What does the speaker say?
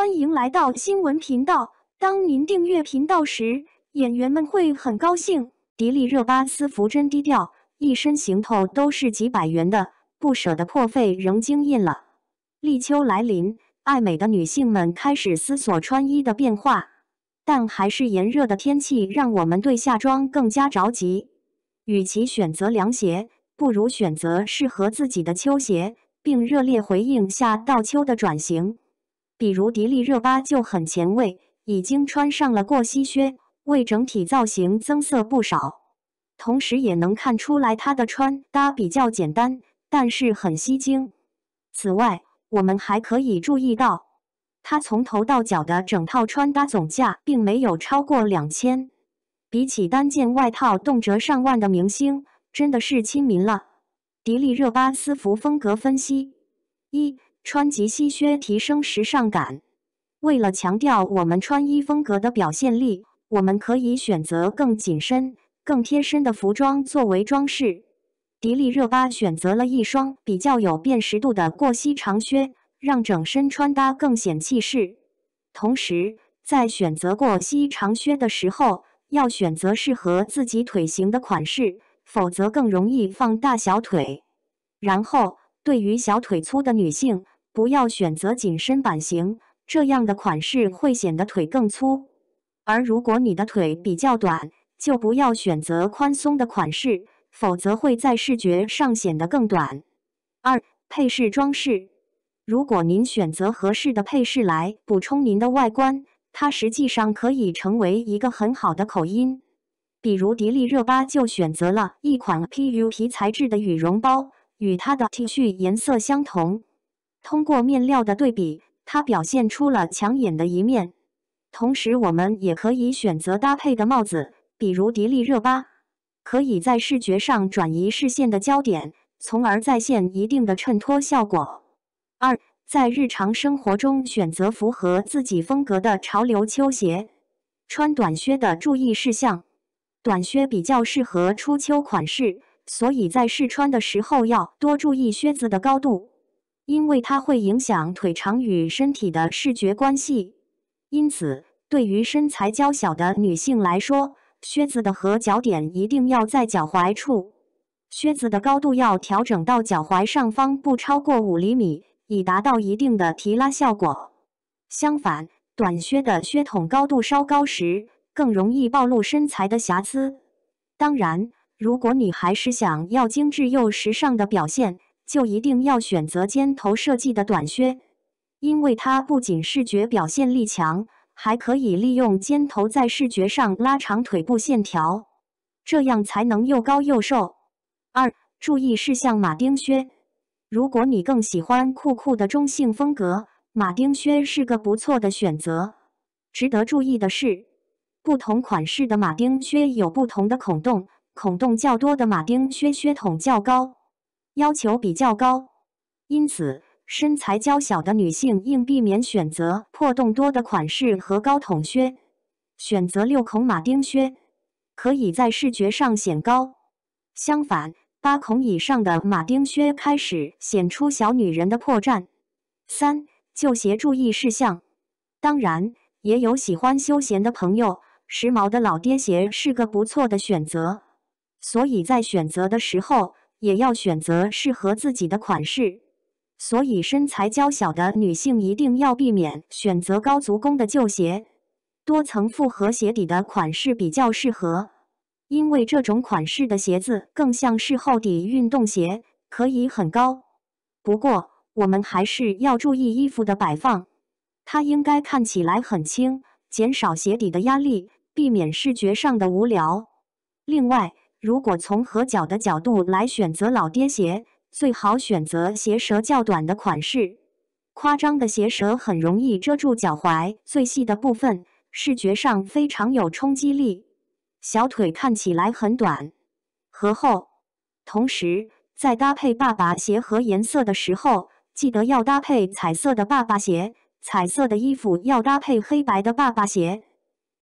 欢迎来到新闻频道。当您订阅频道时，演员们会很高兴。迪丽热巴私服真低调，一身行头都是几百元的，不舍得破费仍惊艳了。立秋来临，爱美的女性们开始思索穿衣的变化，但还是炎热的天气让我们对夏装更加着急。与其选择凉鞋，不如选择适合自己的秋鞋，并热烈回应夏到秋的转型。比如迪丽热巴就很前卫，已经穿上了过膝靴，为整体造型增色不少。同时也能看出来她的穿搭比较简单，但是很吸睛。此外，我们还可以注意到，她从头到脚的整套穿搭总价并没有超过2000，比起单件外套动辄上万的明星，真的是亲民了。迪丽热巴私服风格分析：一、穿及膝靴提升时尚感。为了强调我们穿衣风格的表现力，我们可以选择更紧身、更贴身的服装作为装饰。迪丽热巴选择了一双比较有辨识度的过膝长靴，让整身穿搭更显气势。同时，在选择过膝长靴的时候，要选择适合自己腿型的款式，否则更容易放大小腿。然后，对于小腿粗的女性，不要选择紧身版型，这样的款式会显得腿更粗。而如果你的腿比较短，就不要选择宽松的款式，否则会在视觉上显得更短。二、配饰装饰。如果您选择合适的配饰来补充您的外观，它实际上可以成为一个很好的口音。比如迪丽热巴就选择了一款 PU 皮材质的羽绒包，与她的 T 恤颜色相同。通过面料的对比，它表现出了抢眼的一面。同时，我们也可以选择搭配的帽子，比如迪丽热巴，可以在视觉上转移视线的焦点，从而再现一定的衬托效果。二、在日常生活中选择符合自己风格的潮流秋鞋。穿短靴的注意事项：短靴比较适合初秋款式，所以在试穿的时候要多注意靴子的高度，因为它会影响腿长与身体的视觉关系。因此，对于身材娇小的女性来说，靴子的合脚点一定要在脚踝处，靴子的高度要调整到脚踝上方不超过5厘米，以达到一定的提拉效果。相反，短靴的靴筒高度稍高时，更容易暴露身材的瑕疵。当然，如果你还是想要精致又时尚的表现，就一定要选择尖头设计的短靴，因为它不仅视觉表现力强，还可以利用尖头在视觉上拉长腿部线条，这样才能又高又瘦。二、注意事项：马丁靴。如果你更喜欢酷酷的中性风格，马丁靴是个不错的选择。值得注意的是，不同款式的马丁靴有不同的孔洞，孔洞较多的马丁靴靴筒较高，要求比较高，因此身材娇小的女性应避免选择破洞多的款式和高筒靴，选择6孔马丁靴，可以在视觉上显高。相反，8孔以上的马丁靴开始显出小女人的破绽。三、旧鞋注意事项。当然，也有喜欢休闲的朋友，时髦的老爹鞋是个不错的选择。所以在选择的时候，也要选择适合自己的款式。所以身材娇小的女性一定要避免选择高足弓的旧鞋，多层复合鞋底的款式比较适合，因为这种款式的鞋子更像是厚底运动鞋，可以很高。不过，我们还是要注意衣服的摆放，它应该看起来很轻，减少鞋底的压力，避免视觉上的无聊。另外，如果从合脚的角度来选择老爹鞋，最好选择鞋舌较短的款式。夸张的鞋舌很容易遮住脚踝最细的部分，视觉上非常有冲击力，小腿看起来很短和厚。同时，在搭配爸爸鞋和颜色的时候，记得要搭配彩色的爸爸鞋，彩色的衣服要搭配黑白的爸爸鞋。